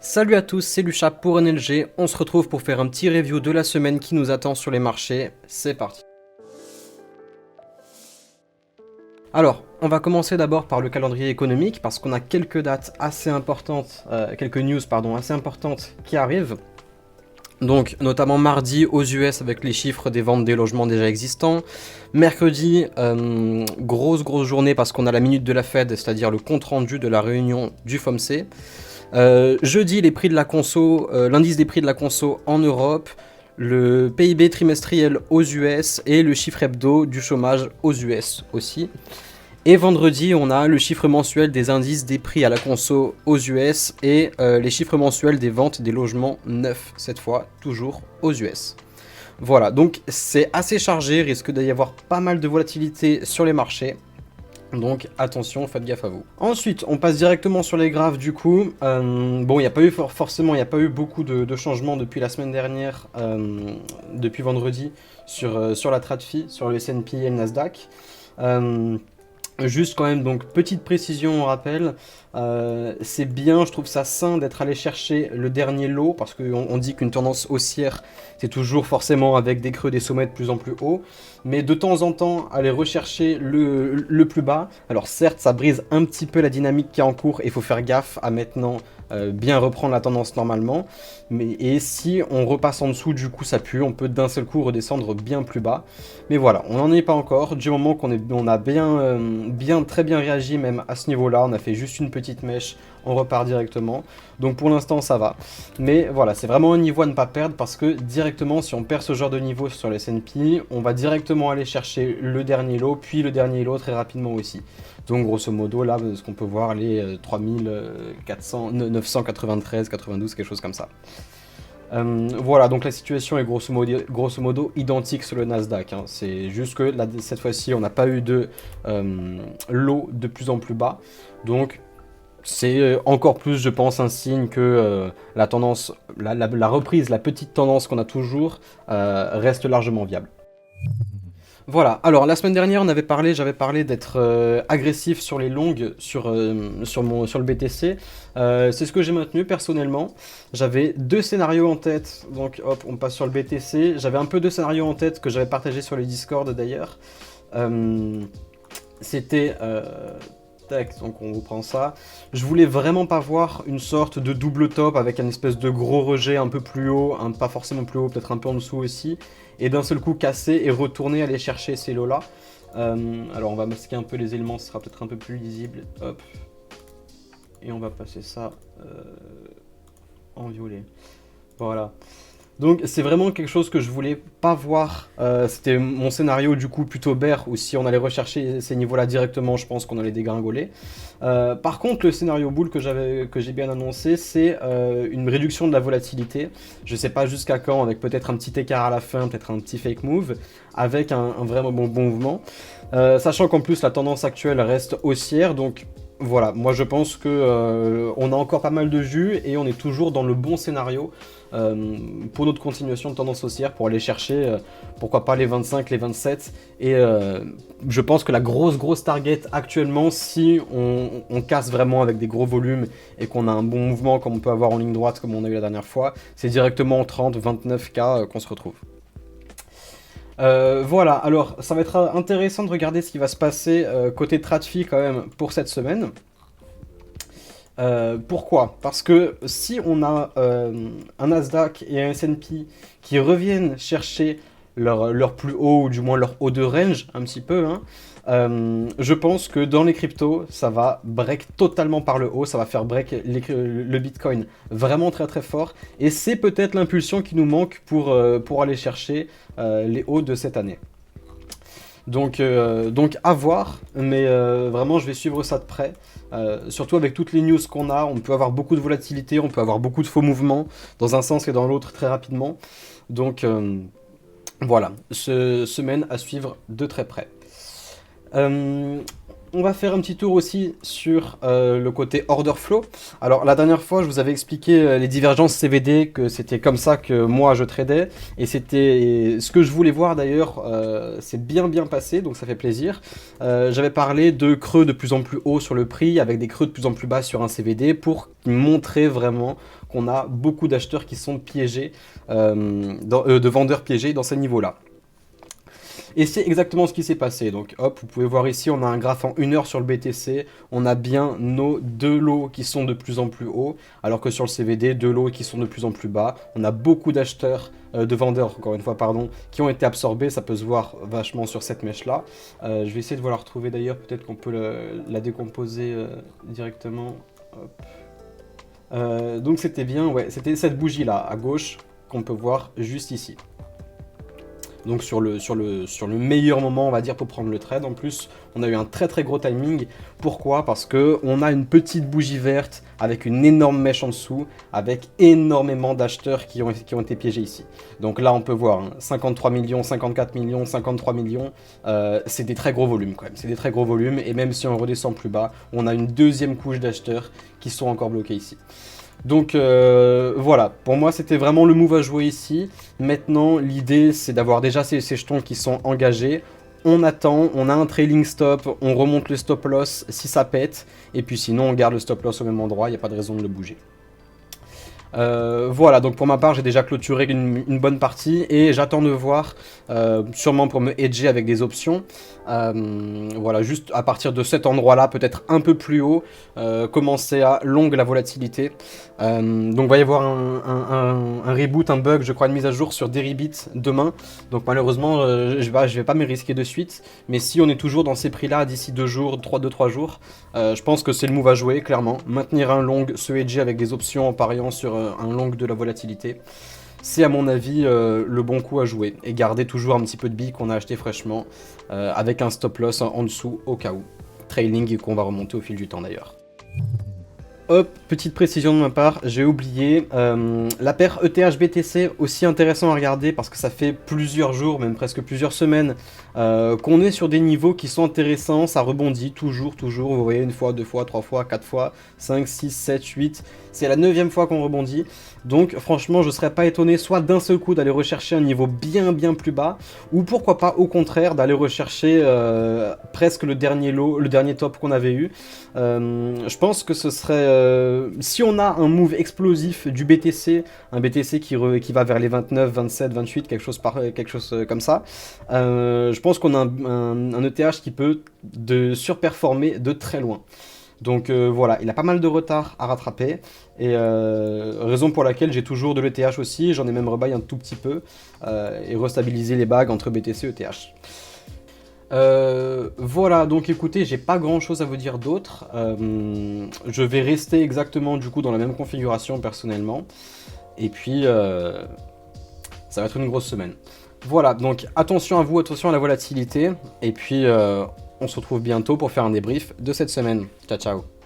Salut à tous, c'est Lucha pour NLG, on se retrouve pour faire un petit review de la semaine qui nous attend sur les marchés, c'est parti. Alors, on va commencer d'abord par le calendrier économique parce qu'on a quelques dates assez importantes, quelques news pardon, assez importantes qui arrivent. Donc, notamment mardi aux US avec les chiffres des ventes des logements déjà existants. Mercredi, grosse journée parce qu'on a la minute de la Fed, c'est-à-dire le compte rendu de la réunion du FOMC. Jeudi, les prix de la conso, l'indice des prix de la conso en Europe, le PIB trimestriel aux US et le chiffre hebdo du chômage aux US aussi. Et vendredi, on a le chiffre mensuel des indices des prix à la conso aux US et les chiffres mensuels des ventes des logements neufs, cette fois toujours aux US. Voilà, donc c'est assez chargé, risque d'y avoir pas mal de volatilité sur les marchés. Donc attention, faites gaffe à vous. Ensuite, on passe directement sur les graphes du coup. Bon, il n'y a pas eu forcément, il n'y a pas eu beaucoup de changements depuis la semaine dernière, depuis vendredi, sur la TradFi, sur le S&P et le Nasdaq. Juste quand même, donc petite précision, on rappelle, c'est bien, je trouve ça sain d'être allé chercher le dernier lot, parce qu'on dit qu'une tendance haussière, c'est toujours forcément avec des creux, des sommets de plus en plus hauts, mais de temps en temps, aller rechercher le plus bas. Alors certes, ça brise un petit peu la dynamique qui est en cours, et il faut faire gaffe à maintenant bien reprendre la tendance normalement, et si on repasse en dessous, du coup ça pue, on peut d'un seul coup redescendre bien plus bas. Mais voilà, on n'en est pas encore, du moment qu'on a très bien réagi même à ce niveau-là, on a fait juste une petite mèche, on repart directement, donc pour l'instant ça va. Mais voilà, c'est vraiment un niveau à ne pas perdre parce que directement, si on perd ce genre de niveau sur le S&P, on va directement aller chercher le dernier lot, puis le dernier lot très rapidement aussi. Donc grosso modo, là, ce qu'on peut voir, les 3400, 993, 92, quelque chose comme ça. Voilà, donc la situation est grosso modo identique sur le Nasdaq. Hein. C'est juste que là, cette fois-ci, on n'a pas eu de lot de plus en plus bas. Donc c'est encore plus, je pense, un signe que la tendance, la reprise, la petite tendance qu'on a toujours reste largement viable. Voilà, alors la semaine dernière j'avais parlé d'être agressif sur les longues sur le BTC. C'est ce que j'ai maintenu personnellement. J'avais deux scénarios en tête, donc hop, on passe sur le BTC. J'avais un peu deux scénarios en tête que j'avais partagé sur les Discord d'ailleurs. C'était tac, donc on reprend ça. Je voulais vraiment pas voir une sorte de double top avec un espèce de gros rejet un peu plus haut, pas forcément plus haut, peut-être un peu en dessous aussi, et d'un seul coup casser et retourner aller chercher ces lots-là. Alors on va masquer un peu les éléments, ce sera peut-être un peu plus lisible. Hop. Et on va passer ça en violet. Voilà. Donc c'est vraiment quelque chose que je voulais pas voir. C'était mon scénario du coup plutôt bear, où si on allait rechercher ces niveaux-là directement, je pense qu'on allait dégringoler. Par contre, le scénario bull que j'ai bien annoncé, c'est une réduction de la volatilité. Je sais pas jusqu'à quand, avec peut-être un petit écart à la fin, peut-être un petit fake move, avec un vraiment bon mouvement. Sachant qu'en plus la tendance actuelle reste haussière, donc voilà, moi je pense que on a encore pas mal de jus et on est toujours dans le bon scénario pour notre continuation de tendance haussière, pour aller chercher pourquoi pas les 25, les 27. Et je pense que la grosse target actuellement, si on casse vraiment avec des gros volumes et qu'on a un bon mouvement comme on peut avoir en ligne droite comme on a eu la dernière fois, c'est directement en 30, 29K qu'on se retrouve. Voilà, alors ça va être intéressant de regarder ce qui va se passer côté TradFi quand même pour cette semaine. Pourquoi? Parce que si on a un Nasdaq et un S&P qui reviennent chercher leur plus haut, ou du moins leur haut de range, un petit peu, hein, je pense que dans les cryptos, ça va break totalement par le haut, ça va faire break le Bitcoin vraiment très fort, et c'est peut-être l'impulsion qui nous manque pour aller chercher les hauts de cette année. Donc à voir, mais vraiment je vais suivre ça de près. Surtout avec toutes les news qu'on a, on peut avoir beaucoup de volatilité, on peut avoir beaucoup de faux mouvements dans un sens et dans l'autre très rapidement. Donc voilà, semaine à suivre de très près. On va faire un petit tour aussi sur le côté order flow. Alors la dernière fois je vous avais expliqué les divergences CVD, que c'était comme ça que moi je tradais, et c'était ce que je voulais voir d'ailleurs, c'est bien passé, donc ça fait plaisir. J'avais parlé de creux de plus en plus haut sur le prix, avec des creux de plus en plus bas sur un CVD, pour montrer vraiment qu'on a beaucoup d'acheteurs qui sont piégés, de vendeurs piégés dans ces niveaux-là. Et c'est exactement ce qui s'est passé. Donc hop, vous pouvez voir ici, on a un graphe en 1 heure sur le BTC. On a bien nos deux lots qui sont de plus en plus hauts, alors que sur le CVD, deux lots qui sont de plus en plus bas. On a beaucoup d'acheteurs, de vendeurs, encore une fois, pardon, qui ont été absorbés. Ça peut se voir vachement sur cette mèche-là. Je vais essayer de vous la retrouver d'ailleurs. Peut-être qu'on peut la décomposer directement. Hop. Donc c'était bien, ouais, c'était cette bougie-là, à gauche, qu'on peut voir juste ici. Donc sur le meilleur moment, on va dire, pour prendre le trade. En plus, on a eu un très gros timing. Pourquoi? Parce que on a une petite bougie verte avec une énorme mèche en dessous, avec énormément d'acheteurs qui ont été piégés ici. Donc là, on peut voir hein, 53 millions, 54 millions, 53 millions. C'est des très gros volumes quand même. C'est des très gros volumes. Et même si on redescend plus bas, on a une deuxième couche d'acheteurs qui sont encore bloqués ici. Donc voilà, pour moi c'était vraiment le move à jouer ici. Maintenant l'idée c'est d'avoir déjà ces jetons qui sont engagés. On attend, on a un trailing stop, on remonte le stop loss si ça pète. Et puis sinon on garde le stop loss au même endroit, il n'y a pas de raison de le bouger. Voilà, donc pour ma part j'ai déjà clôturé une bonne partie et j'attends de voir, sûrement pour me hedger avec des options, voilà, juste à partir de cet endroit là, peut-être un peu plus haut, commencer à long la volatilité. Donc il va y avoir un reboot, un bug, je crois, une mise à jour sur Deribit demain, donc malheureusement je vais pas me risquer de suite, mais si on est toujours dans ces prix là d'ici 2 jours, 2-3 jours, je pense que c'est le move à jouer, clairement. Maintenir un long, se hedger avec des options en pariant sur un long de la volatilité, c'est à mon avis le bon coup à jouer. Et garder toujours un petit peu de billes qu'on a acheté fraîchement, avec un stop loss en dessous au cas où. Trailing qu'on va remonter au fil du temps d'ailleurs. Hop, petite précision de ma part, j'ai oublié, la paire ETH-BTC, aussi intéressant à regarder parce que ça fait plusieurs jours, même presque plusieurs semaines, qu'on est sur des niveaux qui sont intéressants, ça rebondit toujours, vous voyez, une fois, deux fois, trois fois, quatre fois, 5, 6, 7, 8, c'est la 9e fois qu'on rebondit, donc franchement je serais pas étonné soit d'un seul coup d'aller rechercher un niveau bien plus bas, ou pourquoi pas au contraire d'aller rechercher presque le dernier lot, le dernier top qu'on avait eu. Je pense que ce serait, si on a un move explosif du BTC, un BTC qui va vers les 29, 27, 28, quelque chose comme ça, je pense qu'on a un ETH qui peut surperformer de très loin. Donc voilà, il a pas mal de retard à rattraper, et raison pour laquelle j'ai toujours de l'ETH aussi, j'en ai même rebuy un tout petit peu, et restabiliser les bagues entre BTC et ETH. Voilà, donc écoutez, j'ai pas grand chose à vous dire d'autre. Je vais rester exactement du coup dans la même configuration personnellement. Et puis ça va être une grosse semaine. Voilà, donc attention à vous, attention à la volatilité. Et puis on se retrouve bientôt pour faire un débrief de cette semaine. Ciao ciao.